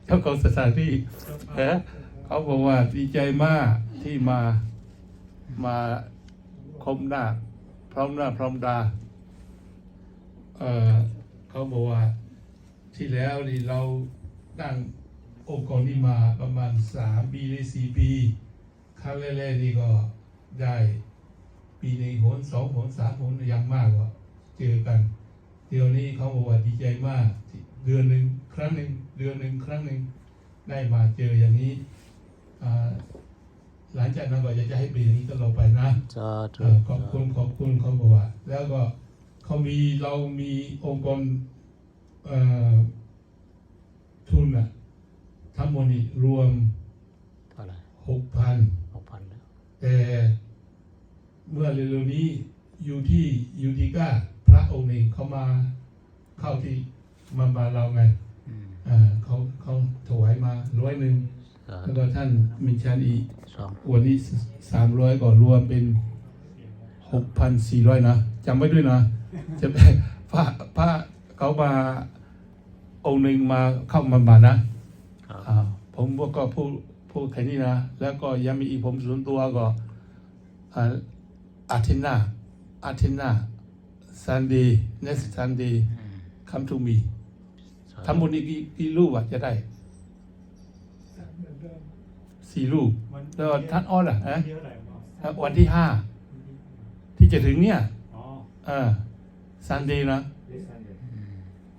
เจ้าของสถานที่เขาบอกว่าดีใจมากที่มาคมหน้าพร้อมหน้าพร้อมตาเขาบอกว่าที่แล้วนี่เราตั้งองค์กรนี้มาประมาณ3 ปีหรือ4 ปีครั้งแรกๆนี่ก็ได้ปีหนึ่งหน2 หน3 หนอย่างมากก็เจอกันเดี๋ยวนี้เขาบอกว่าดีใจมากเดือนหนึ่งครั้งหนึ่งได้มาเจออย่างนี้หลังจากนั้นก็จะให้เป็นอย่างนี้ตลอดไปนะขอบคุณเขาบอกว่าแล้วก็เรามีองค์กรทุนทั้งหมดนี่รวม 6,000 แล้วแต่เมื่อเร็วๆนี้อยู่ที่ก้าพระองค์หนึ่งเขามาเข้าที่มาเราไงเขาถวายมา100แล้วก็ท่านมินชันอีกวันนี้300ก็รวมเป็น 6,400 นะจำไว้ด้วยนะจะเป็นพระเขามาองค์หนึ่งมาเข้ามานะผมก็พูดแค่นี้นะแล้วก็ยังมีอีกผมส่วนตัวก็อาทิตย์หน้า Sunday next Sunday come to me ทำบุญอีกกี่รูปจะได้4 รูปแล้วท่านอ้อนวันที่ 5ที่จะถึงเนี่ยSunday นะ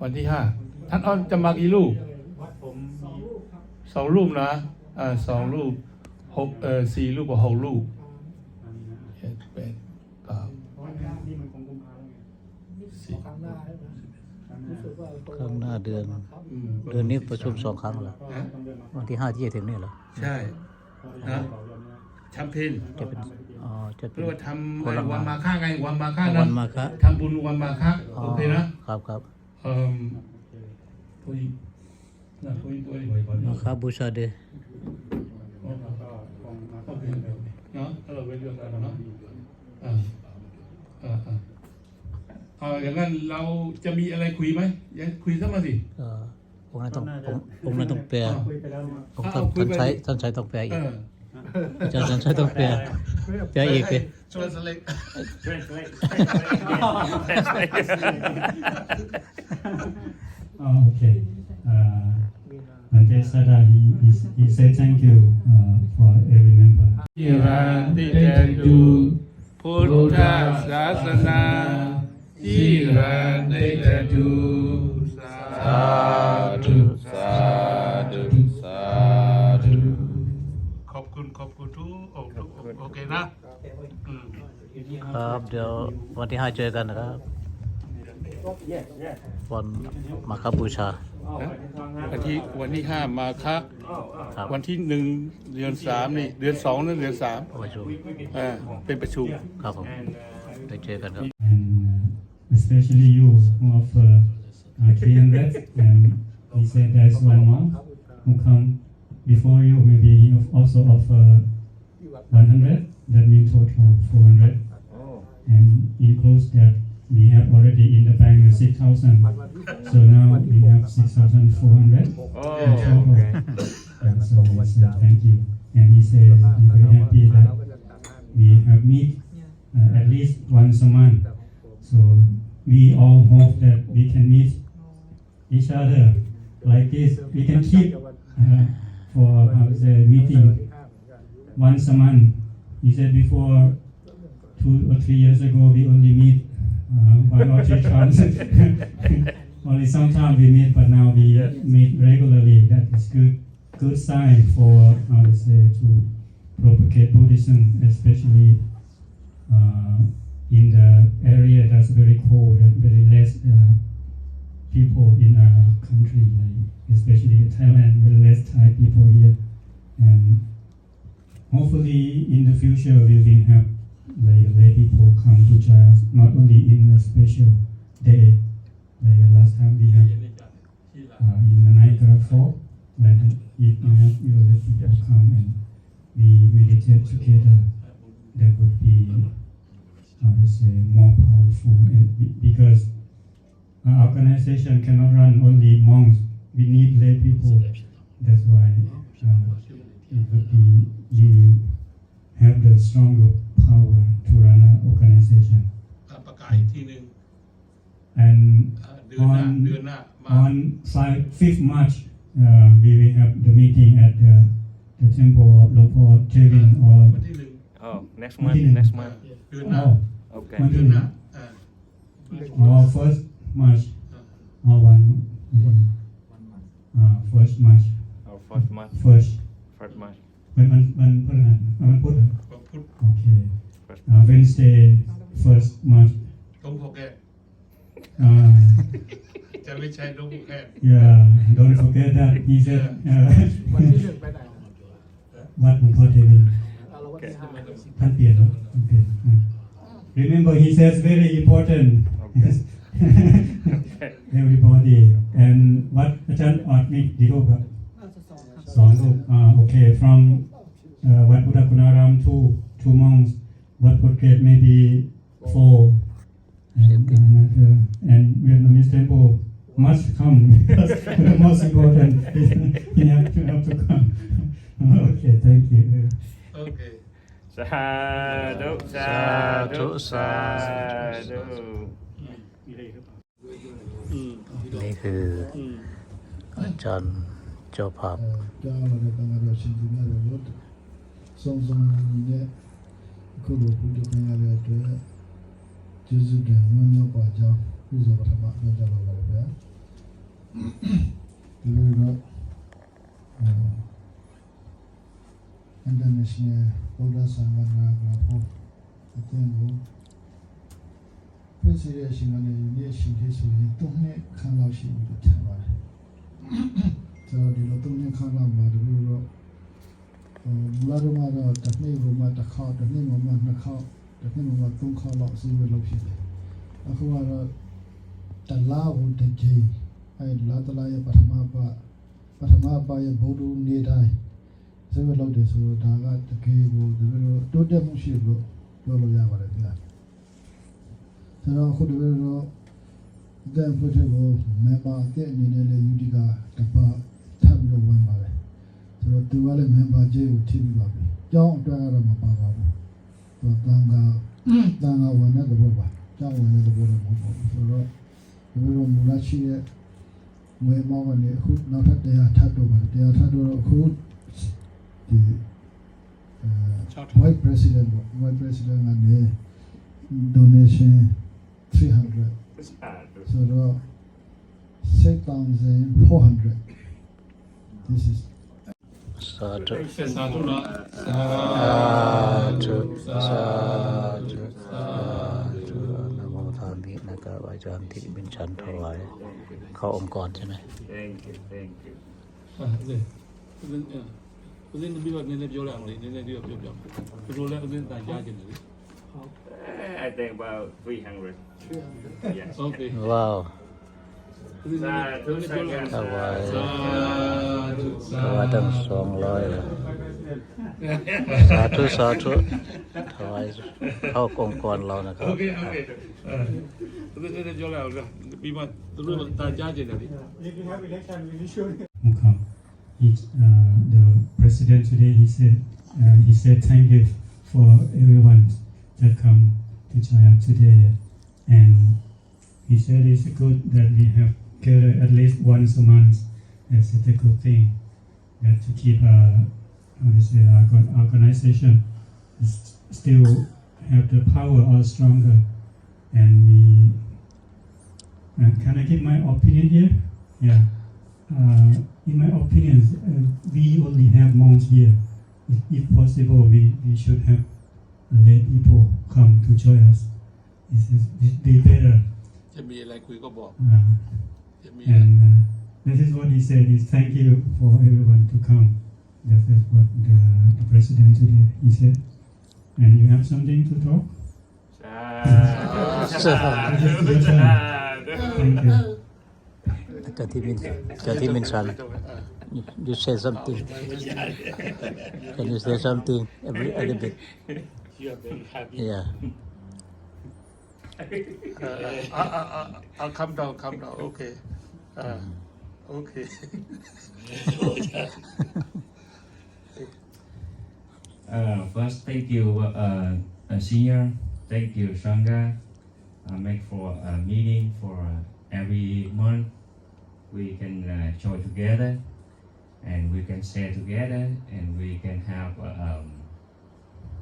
วันที่ 5ท่านอ้อนจะมากี่รูป2 รูปนะ2 รูป4 รูปกับ6 รูปข้างหน้าเดือนนี้ประชุม2 ครั้งเหรอวันที่ 5ที่จะถึงนี่เหรอใช่นะทำเพลงจะเป็นเรียกว่าทำวันมาฆะไงวันมาฆะนะทำบุญวันมาฆะโอเคนะครับคุยตัวนี้บ่อยๆมาฆะบูชาเดย์เนาะเราไปเรื่องกันเนาะอย่างนั้นเราจะมีอะไรคุยไหมยังคุยสักมาสิผมนั้นต้องแปลท่านใช้ต้องแปลอีกอาจารย์ท่านใช้ต้องแปลอีกเลยOkay. Sada he said thank you for every member. ที่เราได้ดูพุทธศาสนาที่เราได้ดูสาธุขอบคุณทุกโอเคนะครับเดี๋ยววันที่ 5เจอกันนะครับวันมาฆบูชาวันที่ 5มาฆวันที่ 1 เดือน 3นี่เดือน 2นั่นเดือน 3เป็นประชุมครับผมได้เจอกันครับ especially you who offer 300 and he said there's one monk who come before you maybe he also offer 100 that means total 400 and includes that we have already in the bank 6,000 so now we have 6,400 in total and so we said thank you and he said he's very happy that we have meet at least once a month so we all hope that we can meet each other like this we can keep for the meeting once a month he said before 2 or 3 years ago we only meet 1 or 2 times only sometimes we meet but now we meet regularly that is good sign for to propagate Buddhism especially in the area that's very cold and very less people in our country like especially in Thailand very less Thai people here and hopefully in the future we will have like lay people come to join us not only in a special day like last time we have in the Niagara Falls like if we have we will let people come and we meditate together that would be how to say more powerful and because our organization cannot run only monks we need lay people. That's why it would be you have the stronger power to run an organization. ประกาศอีกทีหนึ่ง And เดือนหน้ามา on 5th March, we will have the meeting at the temple of Lopor Jevin or วันที่หนึ่ง Oh, next month. Next month. เดือนหน้า Okay. เดือนหน้า or 1st March or first March. Our first month. First. First month. วันพฤหัสวันพุธเหรอ วันพุธ Okay. First Wednesday 1st March. ต้องพกแก จะไม่ใช่ต้องพกแก Yeah, don't forget that. He said วันที่หนึ่งไปไหน วัดหลวงพ่อเทวิน เราวันที่ห้า ท่านเปลี่ยนแล้วท่านเปลี่ยนRemember, he says very important. Okay. Everybody. And what อาจารย์ออดมีกี่รูปครับ น่าจะสองครับ สองรูปOkay. From วัดพุทธคุณาราม two monks. วัดพุทธเกต maybe 4. And Vietnamese temple must come because the most important is he have to come. Okay. Thank you. โอเค Sadhu, sadhu, sadhu. นี่คืออาจารย์เจ้าภาพ ကြားလာတဲ့တန်ခါတော်ရှင်ကြီးများတို့စုံစုံညီနဲ့အခုလိုဘုရားခင်ရတဲ့အတွက်ကျေးဇူးတင်ဝမ်းမြောက်ပါကြောင်းပြုစုပထမပြောကြပါတော့ဗျာဒီလိုတော့International ဘုရားဆန္ဒနာကဖို့အသင်းကိုပြည့်စုံတဲ့ရှင်ကနေဒီရှင်ကြီးဆိုရင်၃နှစ်ခန့်လောက်ရှိပြီလို့ထင်ပါတယ်ဆိုတော့ဒီလို၃နှစ်ခန့်လောက်မှာဒီလိုတော့မလာတော့တော့တစ်နေ့ကိုမှတစ်ခေါက်တစ်နေ့ကိုမှနှစ်ခေါက်တစ်နေ့ကိုမှ၃ခေါက်လောက်အစည်းအဝေးလုပ်ဖြစ်တယ်အခုကတော့တလားကိုတစ်ကြိမ်လာတလားရဲ့ပထမပါရဲ့ဘုဒ္ဓနေ့တိုင်းစဝေးလုပ်တယ်ဆိုတော့ဒါကတကယ်ကိုဒီလိုတိုးတက်မှုရှိလို့ပြောလို့ရပါတယ်ဗျာဆိုတော့အခုဒီလိုတော့ဒန်ဖို့တဲ့ကိုမန်ပါတဲ့အနေနဲ့လည်းယူဒီကတပတ်ထပ်ပြီးတော့ဝင်ပါတယ်ဆိုတော့သူကလည်းမန်ပါကျေးကိုထိပြီးပါပြီကြောင်းအတွက်ကတော့မပါပါဘူးသူတန်ခါဝင်တဲ့သဘောပါကြောင်းဝင်တဲ့သဘောတော့မဟုတ်ဘူးဆိုတော့ဒီလိုမူလရှိတဲ့ဝေမောကနေအခုနောက်ထပ်တရားထပ်တော့ပါတယ်တရားထပ်တော့အခုဒီ Vice President ကနေ donation 300 so တော့ 6,400 this is สาธุ สาธุนะ สาธุสาธุสาธุนะโมทามินะครับอาจารย์ที่เป็นชันถวายเข้าองค์กรใช่ไหม Thank you, thank you. ဦးဇင်းပြီးတော့နည်းနည်းပြောလိုက်အောင်လေနည်းနည်းပြောပြပြဘယ်လိုလဲဦးဇင်းတန်ကြားကျင်တယ်လေ I think about 300. Yes. โอเค ว้าว ဦးဇင်းနည်းပြောလိုက် ถวาย สาธุ ถวายตั้ง200เลยสาธุสาธุถวายเข้าองค์กรเรานะครับ โอเคဦးဇင်းနည်းပြောလိုက်အောင်ပြီးမှသူတို့တန်ကြားကျင်တယ်လေ Okay. The president today he said thank you for everyone that come to China today, and he said it's good that we have gathered at least once a month. That's a good thing. That to keep our organization still have the power or stronger. And we can I give my opinion here? Yeah. In my opinion, we only have monks here. If possible, we should have let people come to join us. It be better. จะมีอะไรคุยก็บอก จะมี And this is what he said: is thank you for everyone to come. That's what the president today he said. And you have something to talk? Sadhu, sadhu, sadhu. Thank you. เจ้าที่มินชัน you say something can you say something a little bit yeah เอาคำเดาโอเค โอเค First, thank you, senior. Thank you, Shanga. Make for a meeting for every month. We can join together, and we can share together, and we can have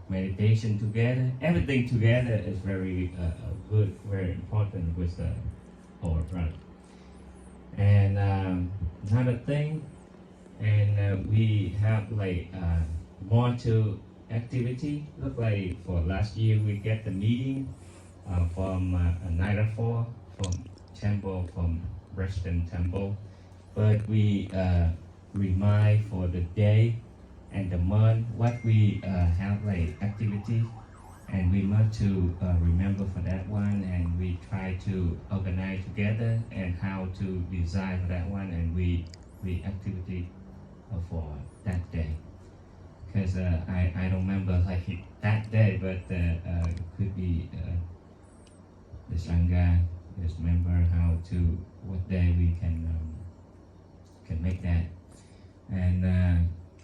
meditation together. Everything together is very good, very important with our brother. And another thing, and we have like more to activity. Look like for last year we get the meeting from Niagara Falls, from temple, from Western Temple, but we remind for the day and the month what we have like activity, and we must to remember for that one, and we try to organize together and how to design for that one, and we activity for that day. Because I don't remember like that day, but could be the Sangha just remember how to what day we can make that. And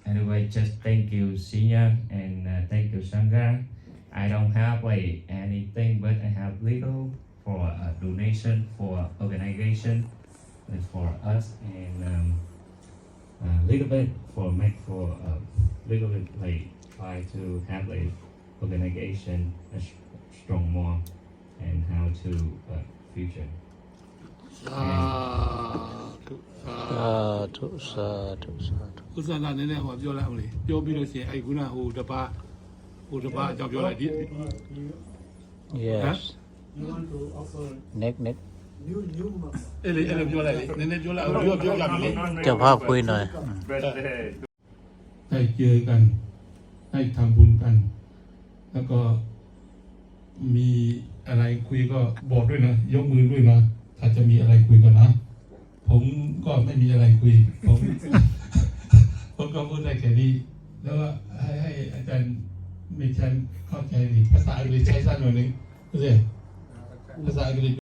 anyway, just thank you, senior, and thank you, Sangha. I don't have like anything, but I have little for a donation for organization for us, and little bit for make for little bit like try to have like organization strong more and how to future. สาธุสาธุ สาธุ ဥစ္စာနာနည်းနည်းဟောပြောလိုက်အောင်လေပြောပြီးလို့ရှိရင်အဲ့ခုနဟိုတပါအကြောင်းပြောလိုက်ဒီ yes You want to offer next new အဲ့လေပြောလိုက်လေနည်းနည်းပြောလိုက်အောင်ပြောကြပြီလေ เจ้าภาพคุยหน่อย But ได้เจอกันได้ทำบุญกัน แล้วก็มีอะไรคุยก็บอกด้วยนะยกมือด้วยนะถ้าจะมีอะไรคุยกันนะผมก็ไม่มีอะไรคุยผมก็พูดได้แค่นี้แล้วก็ให้อาจารย์มีชันเข้าใจนี่ภาษาอังกฤษใช้สั้นหน่อยนึงเข้าใจภาษาอังกฤษ